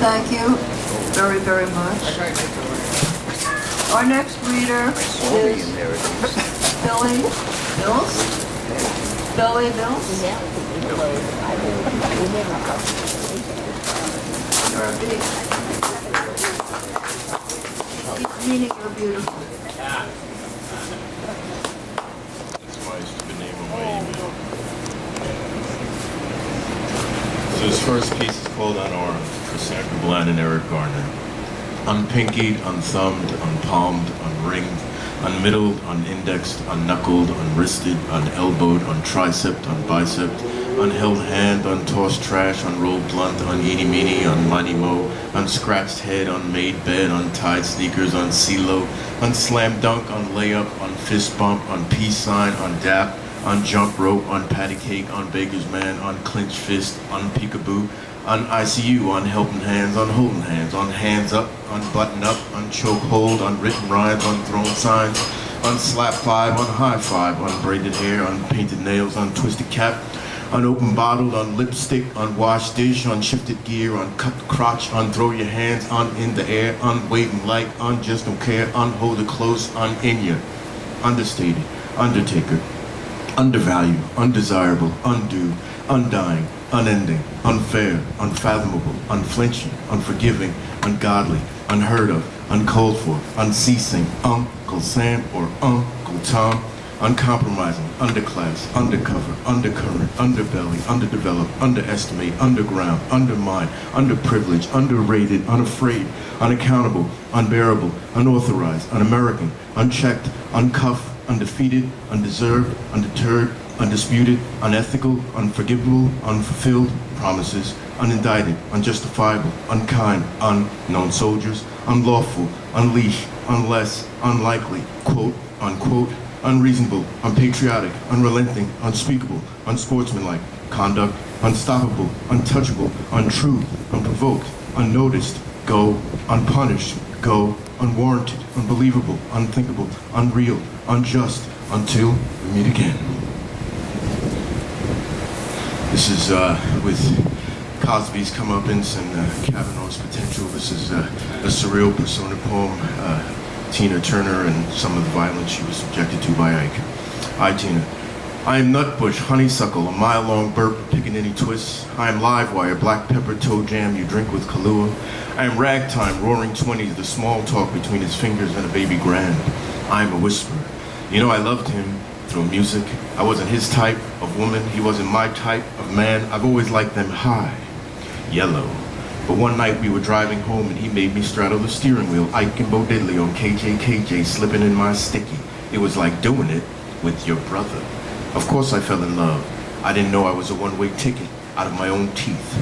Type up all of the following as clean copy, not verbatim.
Thank you very, very much. Our next reader is Billy Mills. Billy Mills. You're a big. Meaning you're beautiful. That's my stupid name on my email. So his first piece is called Unarmed for Sandra Bland and Eric Garner. Unpinkied, unthumbed, unpalmed, unringed, unmiddled, unindexed, unknuckled, unwristed, unelbowed, untricept, unbicep, unheld hand, untossed trash, unrolled blunt, uneeny-meeny, unmighty-mo, unscratched head, unmade bed, untied sneakers, unsilo, unslam dunk, unlayup, unfist bump, unpeace sign, undap, unjump rope, unpatty cake, unbaker's man, unclinched fist, unpeekaboo, un-ICU, unhelping hands, unholding hands, unhands up, unbutton up, unchoke hold, unwritten rhymes, unthrown signs, unslap five, unhigh five, unbraided hair, unpainted nails, untwisted cap, unopened bottle, unlipstick, unwashed dish, unshifted gear, uncut crotch, unthrow your hands, in the air, unwaving light, just don't care, unhold it close, in ya, understated, undertaker, undervalued, undesirable, undue, undying, unending, unfair, unfathomable, unflinching, unforgiving, ungodly, unheard of, uncalled for, unceasing, Uncle Sam or Uncle Tom, uncompromising, underclass, undercover, undercurrent, underbelly, underdeveloped, underestimate, underground, undermined, underprivileged, underrated, unafraid, unaccountable, unbearable, unauthorized, un-American, unchecked, uncuffed, undefeated, undeserved, undeterred, undisputed, unethical, unforgivable, unfulfilled promises, unindicted, unjustifiable, unkind, unknown soldiers, unlawful, unleash, unless, unlikely, quote, unquote, unreasonable, unpatriotic, unrelenting, unspeakable, unsportsmanlike, conduct, unstoppable, untouchable, untrue, unprovoked, unnoticed, go, unpunished, go, unwarranted, unbelievable, unthinkable, unreal, unjust, until we meet again. This is with Cosby's comeuppance and Kavanaugh's potential. This is a surreal persona poem. Tina Turner and some of the violence she was subjected to by Ike. I, Tina. I am nutbush, honeysuckle, a mile-long burp, pickaninny twists. I am livewire, black pepper toe jam you drink with Kahlua. I am ragtime, roaring 20s, the small talk between his fingers and a baby grand. I am a whisper. You know, I loved him through music. I wasn't his type of woman. He wasn't my type of man. I've always liked them high, yellow. But one night we were driving home and he made me straddle the steering wheel, Ike and Bo Diddley on KJKJ, slipping in my sticky. It was like doing it with your brother. Of course I fell in love. I didn't know I was a one-way ticket out of my own teeth.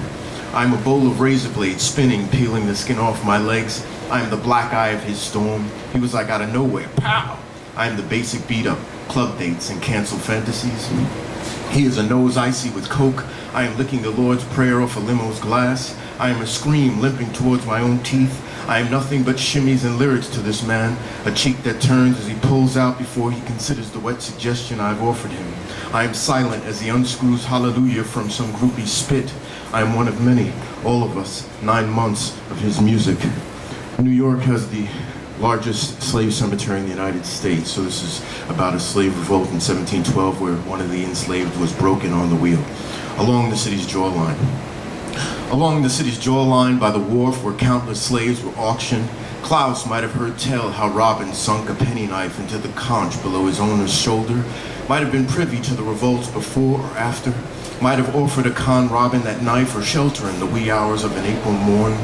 I'm a bowl of razor blades spinning, peeling the skin off my legs. I'm the black eye of his storm. He was like out of nowhere, pow! I'm the basic beat-up, club dates and canceled fantasies. He is a nose icy with coke. I am licking the Lord's Prayer off a limo's glass. I am a scream limping towards my own teeth. I am nothing but shimmies and lyrics to this man, a cheek that turns as he pulls out before he considers the wet suggestion I've offered him. I am silent as he unscrews hallelujah from some groupie spit. I am one of many, all of us, 9 months of his music. New York has the largest slave cemetery in the United States, so this is about a slave revolt in 1712 where one of the enslaved was broken on the wheel, along the city's jawline. Along the city's jawline by the wharf where countless slaves were auctioned, Klaus might have heard tell how Robin sunk a penny knife into the conch below his owner's shoulder, might have been privy to the revolts before or after, might have offered a con Robin that knife or shelter in the wee hours of an April morn.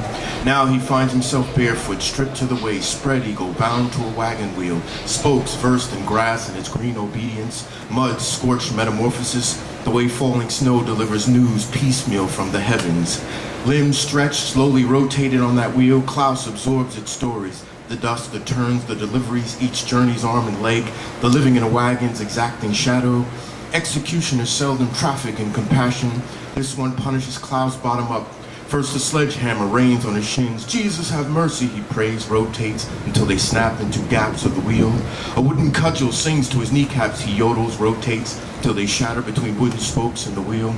Now he finds himself barefoot, stripped to the waist, spread eagle, bound to a wagon wheel, spokes versed in grass and its green obedience, mud scorched metamorphosis, the way falling snow delivers news piecemeal from the heavens. Limbs stretched, slowly rotated on that wheel, Klaus absorbs its stories. The dust, the turns, the deliveries, each journey's arm and leg, the living in a wagon's exacting shadow. Executioners seldom traffic in compassion. This one punishes Klaus bottom up. First a sledgehammer rains on his shins. Jesus have mercy, he prays, rotates until they snap into gaps of the wheel. A wooden cudgel sings to his kneecaps, he yodels, rotates till they shatter between wooden spokes in the wheel.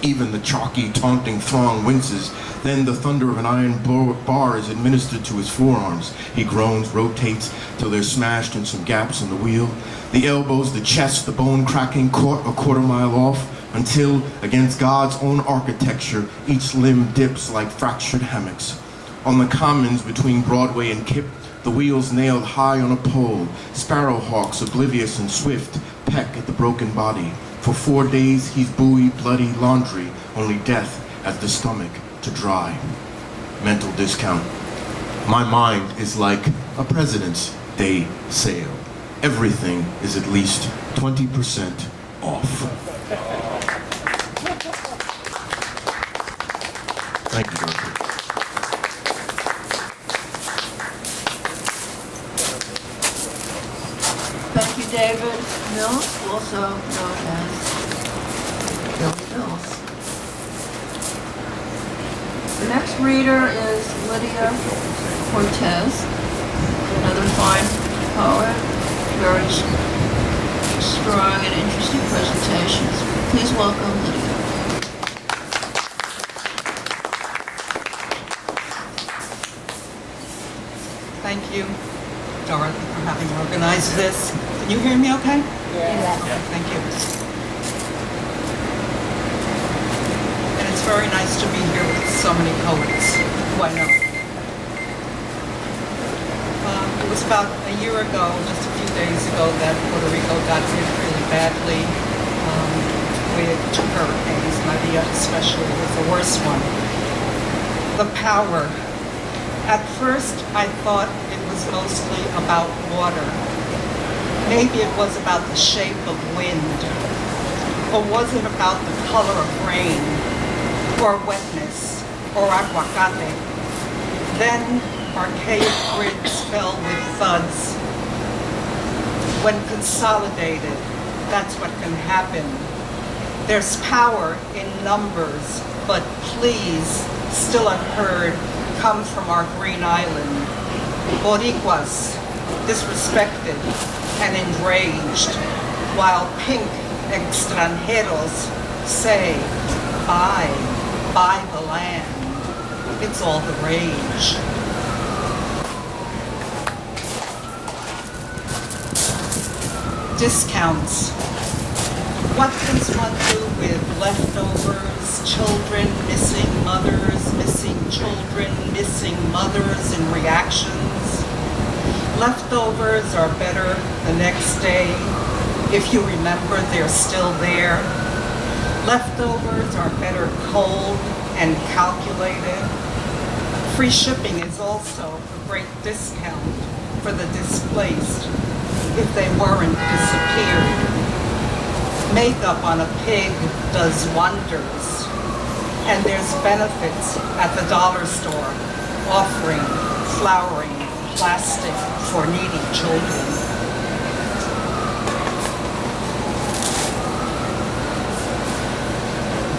Even the chalky, taunting throng winces. Then the thunder of an iron bar is administered to his forearms. He groans, rotates, till they're smashed in some gaps in the wheel. The elbows, the chest, the bone cracking, caught a quarter-mile off, until, against God's own architecture, each limb dips like fractured hammocks. On the commons between Broadway and Kip, the wheels nailed high on a pole, sparrowhawks, oblivious and swift, peck at the broken body. For 4 days he's buoy, bloody laundry, only death at the stomach to dry. Mental discount. My mind is like a President's Day sale. Everything is at least 20% off. Thank you, Dorothy. Thank you, David Mills, also known as Billy Mills. The next reader is Lydia Cortes, another fine poet, very strong and interesting presentations. Please welcome Lydia. Thank you, Dorothy, for having organized this. Can you hear me okay? Yes. Okay, thank you. And it's very nice to be here with so many poets who I know. It was about a year ago, just a few days ago, that Puerto Rico got hit really badly with 2 hurricanes. Maria especially was the worst one. The power. At first, I thought it was mostly about water. Maybe it was about the shape of wind. Or was it about the color of rain? Or wetness? Or aguacate? Then, archaic grids fell with thuds. When consolidated, that's what can happen. There's power in numbers, but please, still unheard, come from our green island. Boricuas, disrespected and enraged, while pink extranjeros say, buy the land. It's all the rage. Discounts. What does one do with leftovers, children, missing mothers, missing children, missing mothers in reactions? Leftovers are better the next day if you remember they're still there. Leftovers are better cold and calculated. Free shipping is also a great discount for the displaced if they weren't disappeared. Makeup on a pig does wonders, and there's benefits at the dollar store offering flowering plastic for needy children.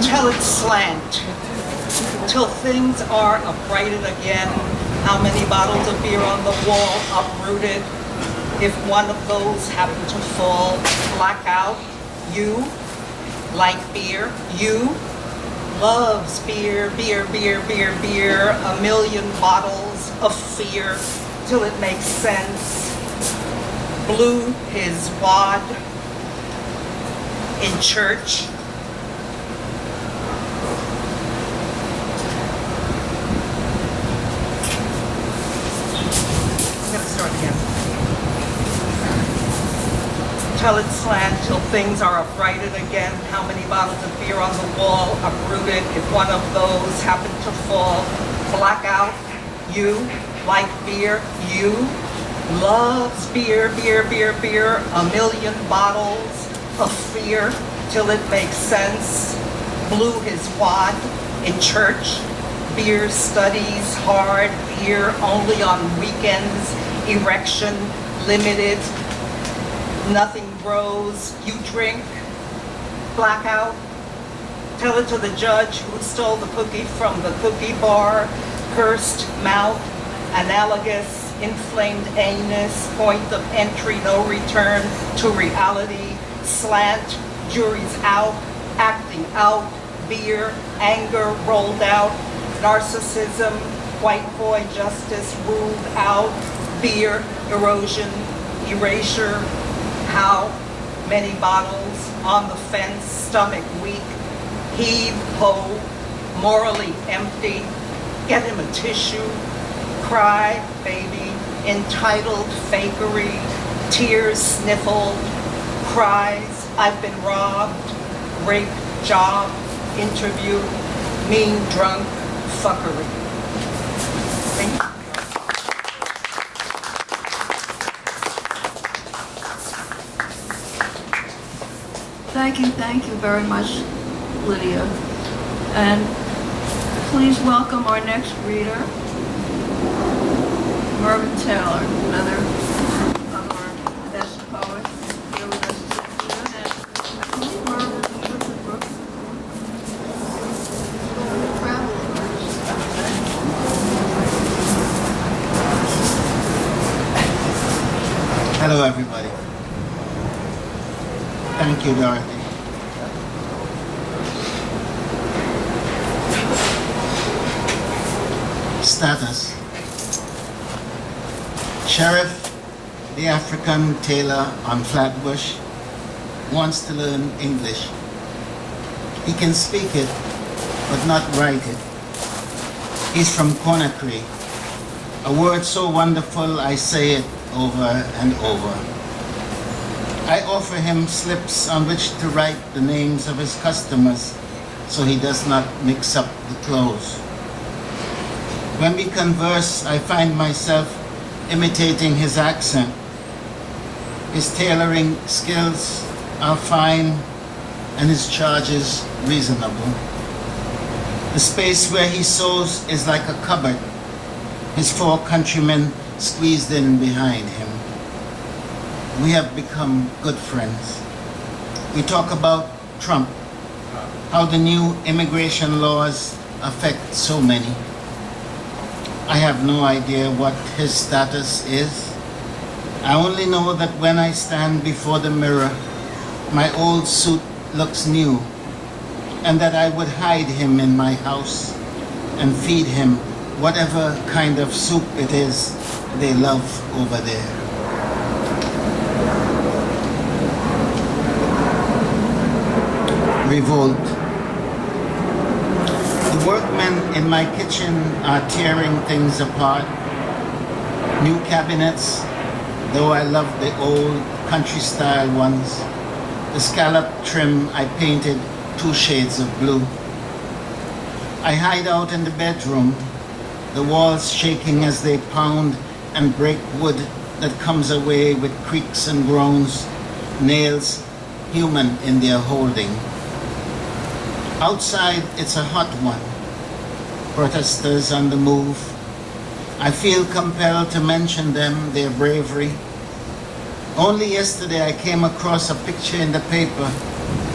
Tell it slant till things are uprighted again. How many bottles of beer on the wall uprooted? If one of those happened to fall, blackout. You like beer. You loves beer, beer, beer, beer, beer. A million bottles of fear till it makes sense. Blew his wad in church. I'm gonna start again. Tell it slant till things are uprighted again. How many bottles of beer on the wall uprooted if one of those happened to fall? Blackout. You like beer. You loves beer, beer, beer, beer. A million bottles of fear till it makes sense. Blew his wad in church. Beer studies hard. Beer only on weekends. Erection limited. Nothing grows, you drink. Blackout. Tell it to the judge who stole the cookie from the cookie bar. Cursed mouth, analogous, inflamed anus, point of entry, no return to reality. Slant, jury's out, acting out, beer, anger rolled out, narcissism, white boy justice ruled out, beer, erosion, erasure, how many bottles on the fence, stomach weak, heave, ho, morally empty, get him a tissue, cry, baby, entitled fakery, tears sniffled, cries, I've been robbed, rape, job, interview, mean drunk, fuckery. Thank you. Thank you very much, Lydia. And please welcome our next reader, Mervyn Taylor, another of our best poets here with us this afternoon. And I believe Mervyn is with the book. Hello, everybody. Thank you, Dorothy. Status. Sheriff, the African tailor on Flatbush, wants to learn English. He can speak it, but not write it. He's from Conakry, a word so wonderful I say it over and over. I offer him slips on which to write the names of his customers so he does not mix up the clothes. When we converse, I find myself imitating his accent. His tailoring skills are fine and his charges reasonable. The space where he sews is like a cupboard, his 4 countrymen squeezed in behind him. We have become good friends. We talk about Trump, how the new immigration laws affect so many. I have no idea what his status is. I only know that when I stand before the mirror, my old suit looks new, and that I would hide him in my house and feed him whatever kind of soup it is they love over there. Revolt. The workmen in my kitchen are tearing things apart. New cabinets, though I love the old country-style ones. The scallop trim I painted 2 shades of blue. I hide out in the bedroom, the walls shaking as they pound and break wood that comes away with creaks and groans, nails human in their holding. Outside, it's a hot one. Protesters on the move. I feel compelled to mention them, their bravery. Only yesterday I came across a picture in the paper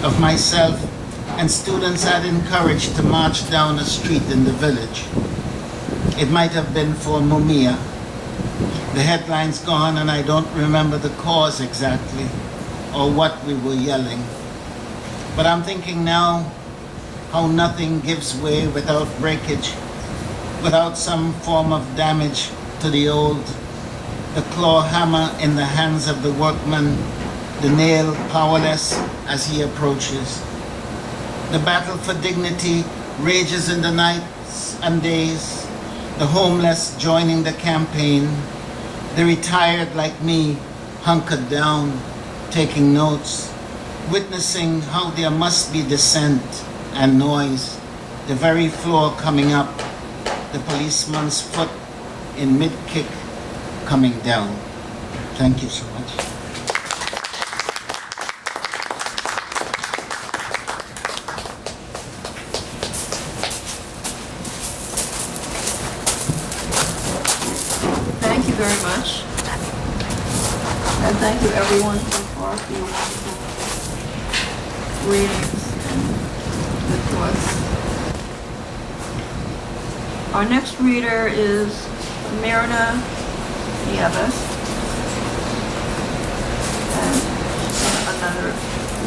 of myself and students I'd encouraged to march down a street in the village. It might have been for Mumia. The headline's gone and I don't remember the cause exactly or what we were yelling. But I'm thinking now how nothing gives way without breakage, without some form of damage to the old, the claw hammer in the hands of the workman, the nail powerless as he approaches. The battle for dignity rages in the nights and days, the homeless joining the campaign, the retired like me hunkered down, taking notes, witnessing how there must be dissent and noise, the very floor coming up, the policeman's foot in mid-kick coming down. Thank you so much. Thank you very much. And thank you everyone so far for your wonderful readings and good thoughts. Our next reader is Myrna Nieves, and she's another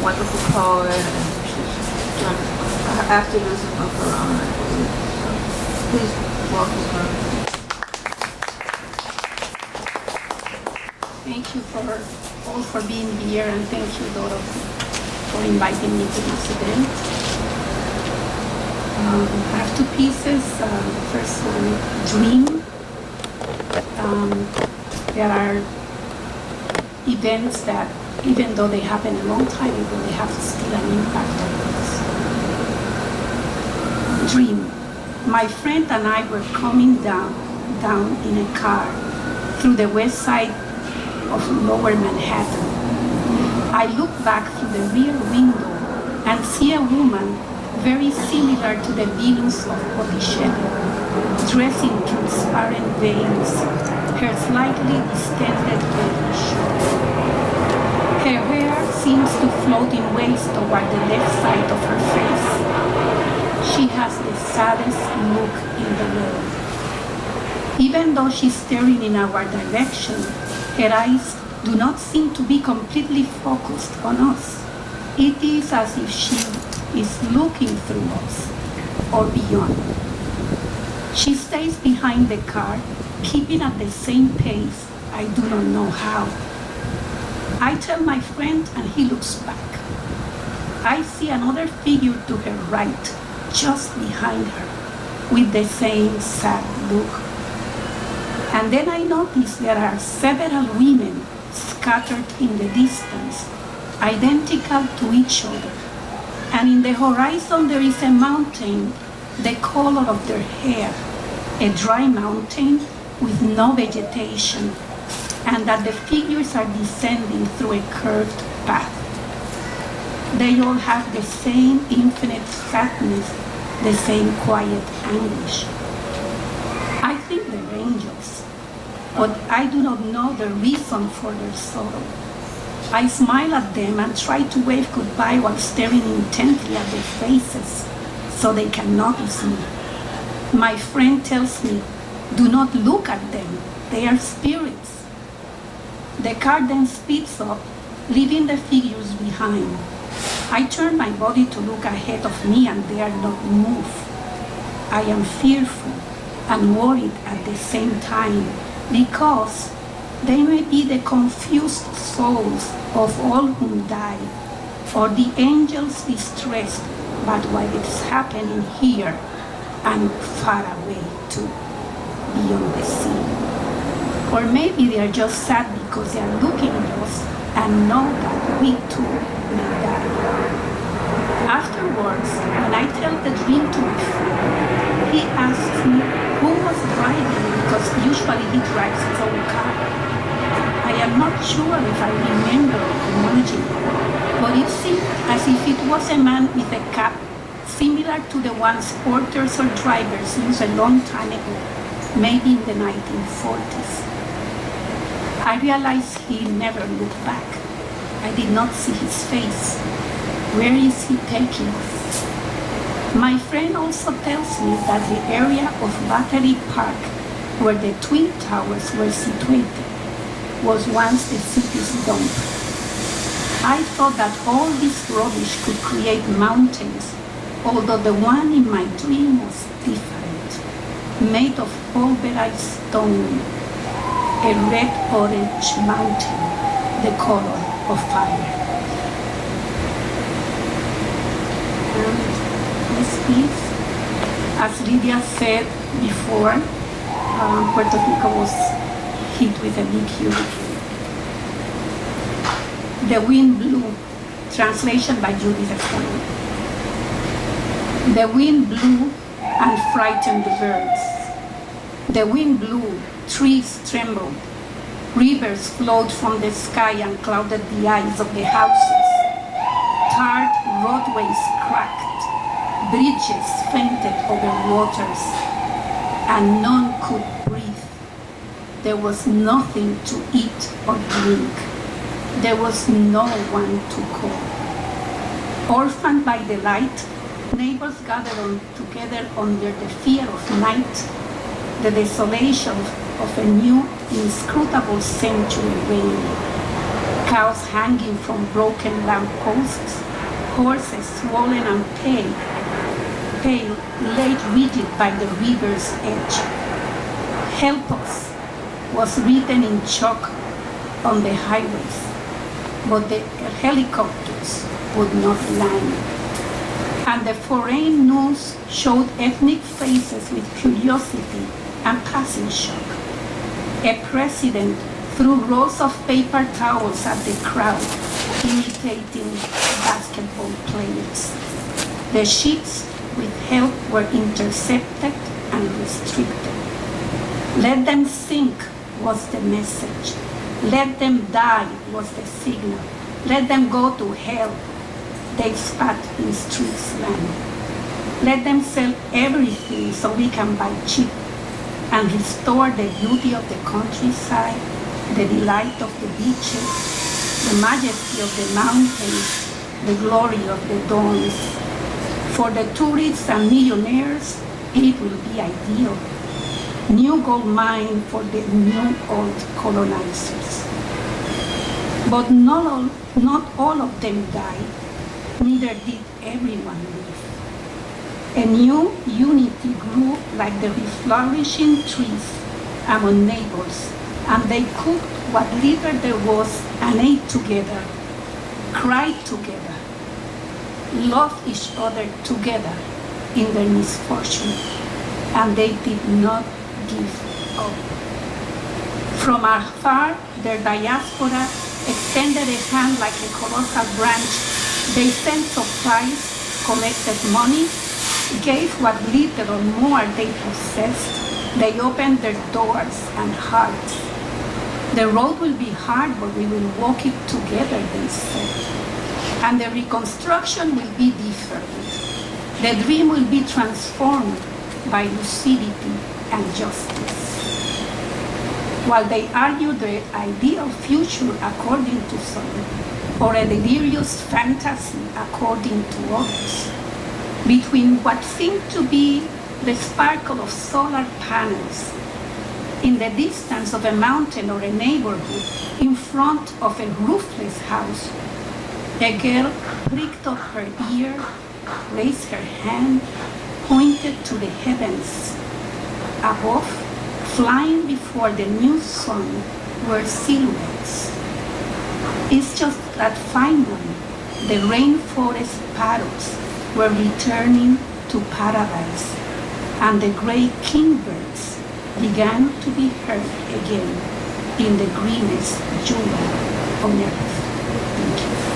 wonderful poet, and she's done after this book around, I believe. So please welcome her. Thank you all for being here, and thank you, Dorothy, for inviting me to this event. I have two pieces. The first one, Dream. There are events that, even though they happened a long time ago, they have still an impact on us. Dream. My friend and I were coming down in a car through the west side of Lower Manhattan. I look back through the rear window and see a woman very similar to the Venus of Botticelli, dressed in transparent veils, her slightly distended reddish. Her hair seems to float in waves toward the left side of her face. She has the saddest look in the world. Even though she's staring in our direction, her eyes do not seem to be completely focused on us. It is as if she is looking through us or beyond. She stays behind the car, keeping at the same pace. I do not know how. I tell my friend and he looks back. I see another figure to her right, just behind her, with the same sad look. And then I notice there are several women scattered in the distance, identical to each other. And in the horizon there is a mountain, the color of their hair, a dry mountain with no vegetation, and that the figures are descending through a curved path. They all have the same infinite sadness, the same quiet anguish. I think they're angels, but I do not know the reason for their sorrow. I smile at them and try to wave goodbye while staring intently at their faces so they can notice me. My friend tells me, do not look at them, they are spirits. The car then speeds up, leaving the figures behind. I turn my body to look ahead of me and they are not moved. I am fearful and worried at the same time because they may be the confused souls of all whom died, or the angels distressed by what is happening here and far away too, beyond the sea. Or maybe they are just sad because they are looking at us and know that we too may die. Afterwards, when I tell the dream to my friend, he asks me who was driving because usually he drives his own car. I am not sure if I remember acknowledging it, but it seemed as if it was a man with a cap similar to the ones porters or drivers used a long time ago, maybe in the 1940s. I realized he never looked back. I did not see his face. Where is he taking us? My friend also tells me that the area of Battery Park, where the Twin Towers were situated, was once the city's dump. I thought that all this rubbish could create mountains, although the one in my dream was different, made of pulverized stone, a red-orange mountain, the color of fire. And this piece, as Lydia said before, Puerto Rico was hit with a big hurricane. The wind blew, translation by Judith Stein. The wind blew and frightened the birds. The wind blew, trees trembled, rivers flowed from the sky and clouded the eyes of the houses. Tarred roadways cracked, bridges fainted over waters, and none could breathe. There was nothing to eat or drink. There was no one to call. Orphaned by the light, neighbors gathered together under the fear of night, the desolation of a new, inscrutable century reigning. Cows hanging from broken lampposts, horses swollen and pale, pale lay rigid by the river's edge. Help us was written in chalk on the highways, but the helicopters would not land. And the foreign news showed ethnic faces with curiosity and passing shock. A president threw rolls of paper towels at the crowd, imitating basketball players. The ships with help were intercepted and restricted. Let them sink was the message. Let them die was the signal. Let them go to hell, they spat in street slang. Let them sell everything so we can buy cheap and restore the beauty of the countryside, the delight of the beaches, the majesty of the mountains, the glory of the dawns. For the tourists and millionaires, it will be ideal. New gold mine for the new old colonizers. But not all of them died, neither did everyone live. A new unity grew like the reflourishing trees among neighbors, and they cooked what little there was and ate together, cried together, loved each other together in their misfortune, and they did not give up. From afar, their diaspora extended a hand like a colossal branch. They sent supplies, collected money, gave what little or more they possessed. They opened their doors and hearts. The road will be hard, but we will walk it together, they said. And the reconstruction will be different. The dream will be transformed by lucidity and justice. While they argue the ideal future according to some, or a delirious fantasy according to others, between what seemed to be the sparkle of solar panels in the distance of a mountain or a neighborhood in front of a roofless house, a girl pricked up her ear, raised her hand, pointed to the heavens. Above, flying before the new sun, were silhouettes. It's just that finally, the rainforest parrots were returning to paradise, and the gray kingbirds began to be heard again in the greenest jewel on earth. Thank you.